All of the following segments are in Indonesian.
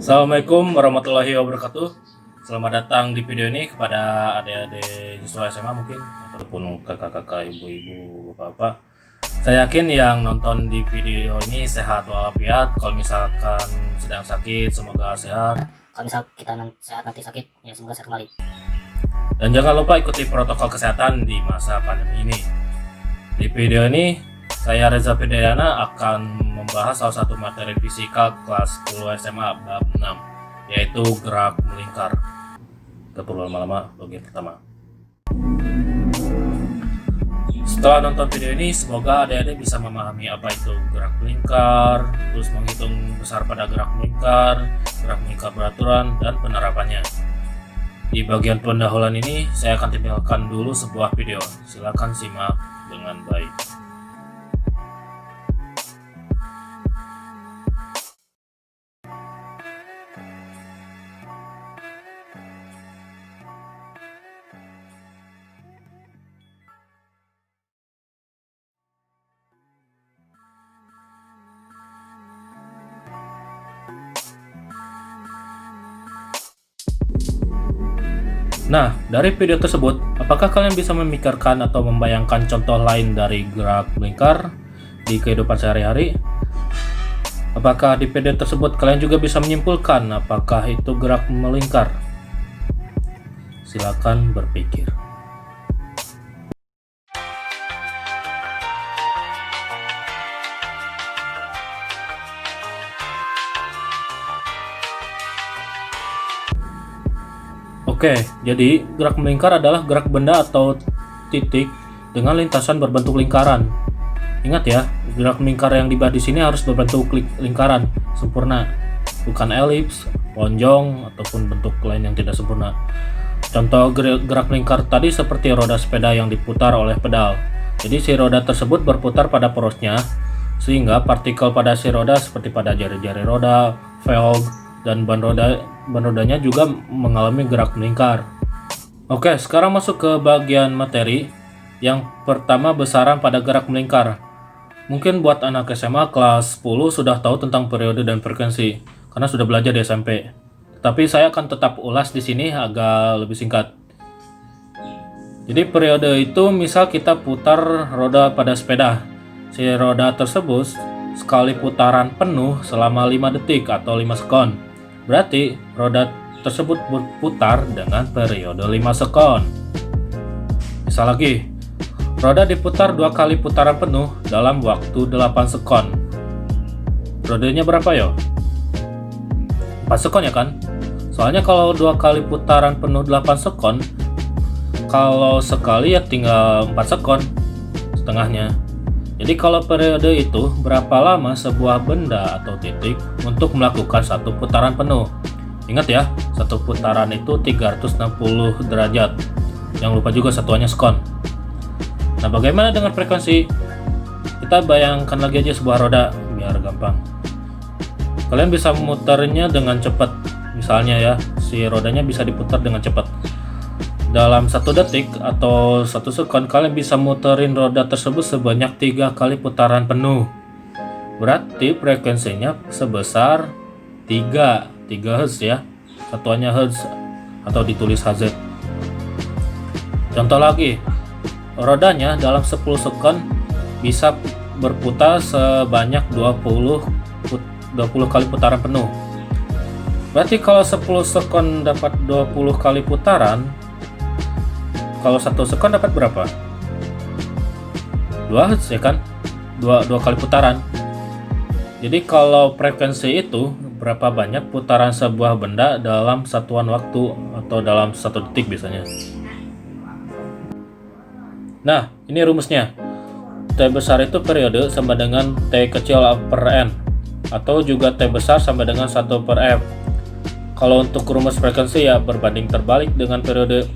Assalamualaikum warahmatullahi wabarakatuh. Selamat datang di video ini kepada adik-adik siswa SMA mungkin, ataupun kakak-kakak, ibu-ibu, bapak. Saya yakin yang nonton di video ini sehat walafiat. Kalau misalkan sedang sakit, semoga sehat. Kalau misal kita sehat nanti sakit, ya semoga sehat kembali. Dan jangan lupa ikuti protokol kesehatan di masa pandemi ini. Di video ini, saya Reza Fidayana akan membahas salah satu materi fisika kelas 10 SMA bab 6, yaitu gerak melingkar. Kita perlu lama-lama bagian pertama. Setelah nonton video ini, semoga adik-adik bisa memahami apa itu gerak melingkar, terus menghitung besar pada gerak melingkar beraturan, dan penerapannya. Di bagian pendahuluan ini, saya akan tampilkan dulu sebuah video. Silakan simak dengan baik. Nah, dari video tersebut, apakah kalian bisa memikirkan atau membayangkan contoh lain dari gerak melingkar di kehidupan sehari-hari? Apakah di video tersebut kalian juga bisa menyimpulkan apakah itu gerak melingkar? Silakan berpikir. Oke, jadi gerak melingkar adalah gerak benda atau titik dengan lintasan berbentuk lingkaran. Ingat ya, gerak melingkar yang dibahas di sini harus berbentuk lingkaran sempurna, bukan elips, lonjong, ataupun bentuk lain yang tidak sempurna. Contoh gerak melingkar tadi seperti roda sepeda yang diputar oleh pedal. Jadi si roda tersebut berputar pada porosnya, sehingga partikel pada si roda seperti pada jari-jari roda, velg, dan ban rodanya juga mengalami gerak melingkar. Oke, sekarang masuk ke bagian materi. Yang pertama, besaran pada gerak melingkar. Mungkin buat anak SMA kelas 10 sudah tahu tentang periode dan frekuensi karena sudah belajar di SMP. Tapi saya akan tetap ulas di sini agak lebih singkat. Jadi periode itu misal kita putar roda pada sepeda. Si roda tersebut sekali putaran penuh selama 5 detik atau 5 sekon. Berarti roda tersebut berputar dengan periode 5 sekon. Misal lagi, roda diputar 2 kali putaran penuh dalam waktu 8 sekon. Rodanya berapa ya? 4 sekon ya kan? Soalnya kalau 2 kali putaran penuh 8 sekon, kalau sekali ya tinggal 4 sekon setengahnya. Jadi kalau periode itu berapa lama sebuah benda atau titik untuk melakukan satu putaran penuh? Ingat ya, satu putaran itu 360 derajat. Jangan lupa juga satuannya sekon. Nah, bagaimana dengan frekuensi? Kita bayangkan lagi aja sebuah roda biar gampang. Kalian bisa memutarnya dengan cepat. Misalnya ya, si rodanya bisa diputar dengan cepat. Dalam 1 detik atau 1 sekon, kalian bisa muterin roda tersebut sebanyak 3 kali putaran penuh. Berarti frekuensinya sebesar 3 Hz ya. Satuannya Hz atau ditulis Hz. Contoh lagi, rodanya dalam 10 sekon bisa berputar sebanyak 20 kali putaran penuh. Berarti kalau 10 sekon dapat 20 kali putaran, kalau 1 sekon dapat berapa? 2 Hz ya kan? 2 kali putaran. Jadi kalau frekuensi itu berapa banyak putaran sebuah benda dalam satuan waktu atau dalam 1 detik biasanya. Nah, ini rumusnya. T besar itu periode sama dengan T kecil per N, atau juga T besar sama dengan 1 per F. Kalau untuk rumus frekuensi ya berbanding terbalik dengan periode.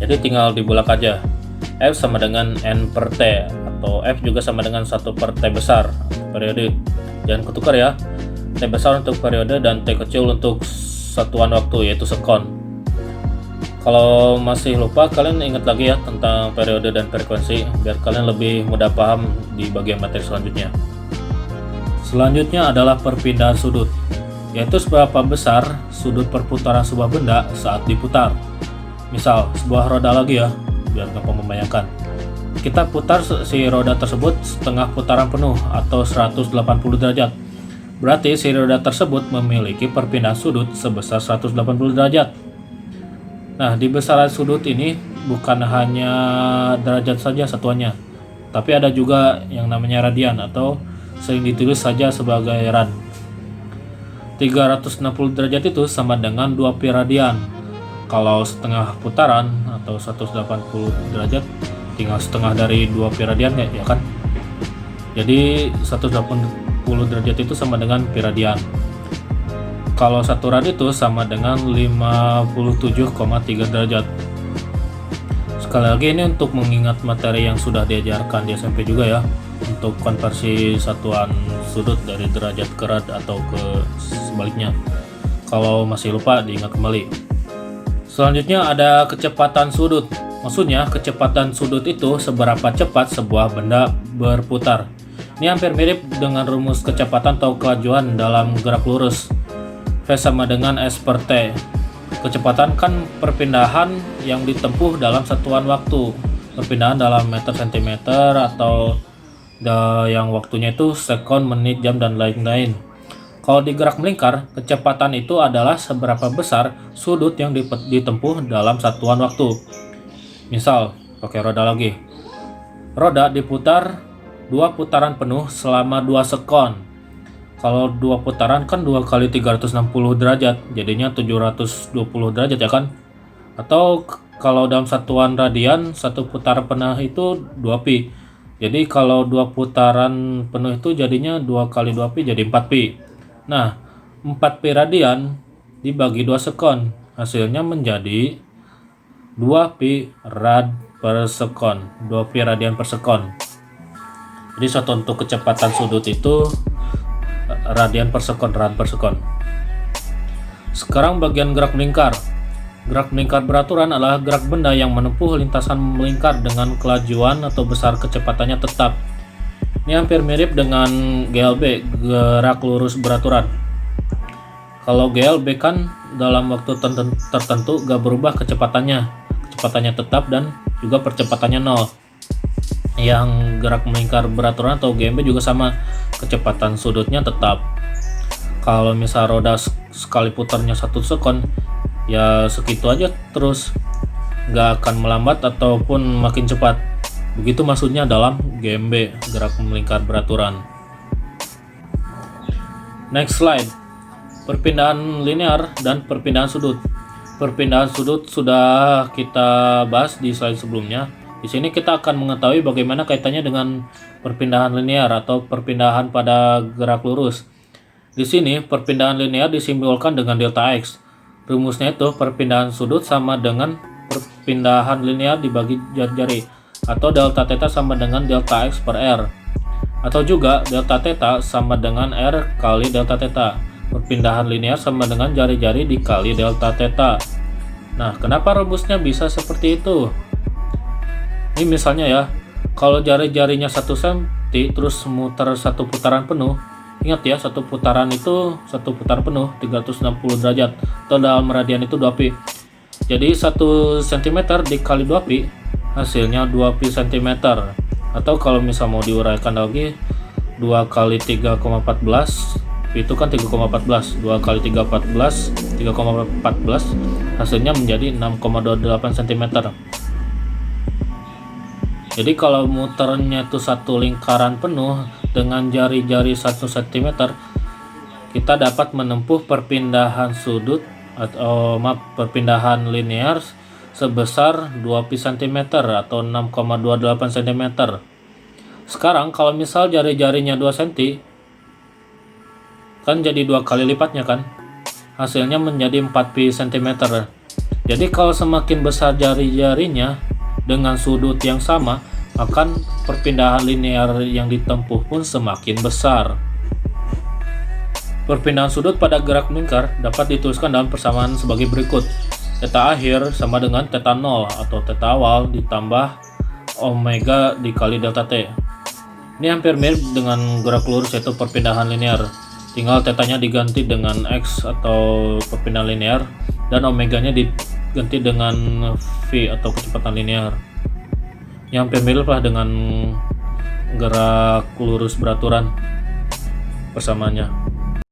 Jadi tinggal dibulak aja. F sama dengan N per T, atau F juga sama dengan 1 per T besar periode. Jangan ketukar ya. T besar untuk periode dan T kecil untuk satuan waktu yaitu sekon. Kalau masih lupa, kalian ingat lagi ya tentang periode dan frekuensi biar kalian lebih mudah paham di bagian materi selanjutnya. Selanjutnya adalah perpindahan sudut. yaitu seberapa besar sudut perputaran sebuah benda saat diputar. Misal, sebuah roda lagi ya, biar gampang membayangkan. Kita putar si roda tersebut setengah putaran penuh atau 180 derajat. Berarti si roda tersebut memiliki perpindahan sudut sebesar 180 derajat. Nah, di besaran sudut ini bukan hanya derajat saja satuannya, tapi ada juga yang namanya radian atau sering ditulis saja sebagai rad. 360 derajat itu sama dengan 2 pi radian. Kalau setengah putaran atau 180 derajat tinggal setengah dari 2 pi radian ya kan? Jadi 180 derajat itu sama dengan pi radian. Kalau 1 rad itu sama dengan 57,3 derajat. Sekali lagi ini untuk mengingat materi yang sudah diajarkan di SMP juga ya, untuk konversi satuan sudut dari derajat ke rad atau ke sebaliknya. Kalau masih lupa diingat kembali. Selanjutnya ada kecepatan sudut. Maksudnya kecepatan sudut itu seberapa cepat sebuah benda berputar. Ini hampir mirip dengan rumus kecepatan atau kelajuan dalam gerak lurus. V sama dengan S per T. Kecepatan kan perpindahan yang ditempuh dalam satuan waktu. Perpindahan dalam meter sentimeter atau yang waktunya itu sekon, menit, jam, dan lain-lain. Kalau di gerak melingkar, kecepatan itu adalah seberapa besar sudut yang ditempuh dalam satuan waktu. Misal, pakai roda lagi. Roda diputar 2 putaran penuh selama 2 sekon. Kalau 2 putaran kan 2 kali 360 derajat, jadinya 720 derajat ya kan? Atau kalau dalam satuan radian, 1 putaran penuh itu 2 pi. Jadi kalau 2 putaran penuh itu jadinya 2 kali 2 pi jadi 4 pi. Nah, 4 pi radian dibagi 2 sekon, hasilnya menjadi 2 pi rad per sekon, 2 pi radian per sekon. Jadi satu untuk kecepatan sudut itu radian per sekon, rad per sekon. Sekarang bagian gerak melingkar. Gerak melingkar beraturan adalah gerak benda yang menempuh lintasan melingkar dengan kelajuan atau besar kecepatannya tetap. Ini hampir mirip dengan GLB, gerak lurus beraturan. Kalau GLB kan dalam waktu tertentu gak berubah kecepatannya tetap dan juga percepatannya 0. Yang gerak melingkar beraturan atau GMB juga sama, kecepatan sudutnya tetap. Kalau misal roda sekali putarnya 1 sekon, ya segitu aja terus, nggak akan melambat ataupun makin cepat. Begitu maksudnya dalam GMB, gerak melingkar beraturan. Next slide, perpindahan linear dan perpindahan sudut. Perpindahan sudut sudah kita bahas di slide sebelumnya. Di sini kita akan mengetahui bagaimana kaitannya dengan perpindahan linear atau perpindahan pada gerak lurus. Di sini perpindahan linear disimbolkan dengan delta X. Rumusnya itu perpindahan sudut sama dengan perpindahan linear dibagi jari-jari, atau delta theta sama dengan delta X per R, atau juga delta theta sama dengan R kali delta theta. Perpindahan linear sama dengan jari-jari dikali delta theta. Nah, kenapa rumusnya bisa seperti itu? Ini misalnya ya, kalau jari-jarinya 1 cm terus muter 1 putaran penuh, ingat ya, 1 putaran itu 1 putaran penuh 360 derajat, atau dalam radian itu 2 pi. Jadi 1 cm dikali 2 pi hasilnya 2 pi cm. Atau kalau misal mau diuraikan lagi, 2 kali 3,14 itu kan 3,14, 2 kali 3,14 hasilnya menjadi 6,28 cm. Jadi kalau muternya itu 1 lingkaran penuh dengan jari-jari 1 cm, kita dapat menempuh perpindahan sudut atau perpindahan linear sebesar 2 pi cm atau 6,28 cm. Sekarang kalau misal jari-jarinya 2 cm, kan jadi 2 kali lipatnya kan, hasilnya menjadi 4 pi cm. Jadi kalau semakin besar jari-jarinya dengan sudut yang sama, maka perpindahan linear yang ditempuh pun semakin besar. Perpindahan sudut pada gerak melingkar dapat dituliskan dalam persamaan sebagai berikut. Theta akhir sama dengan theta 0 atau theta awal ditambah omega dikali delta t. Ini hampir mirip dengan gerak lurus, yaitu perpindahan linear. Tinggal tetanya diganti dengan X atau perpindahan linear, dan omeganya diganti dengan V atau kecepatan linear. Yang miriplah dengan gerak lurus beraturan bersamanya.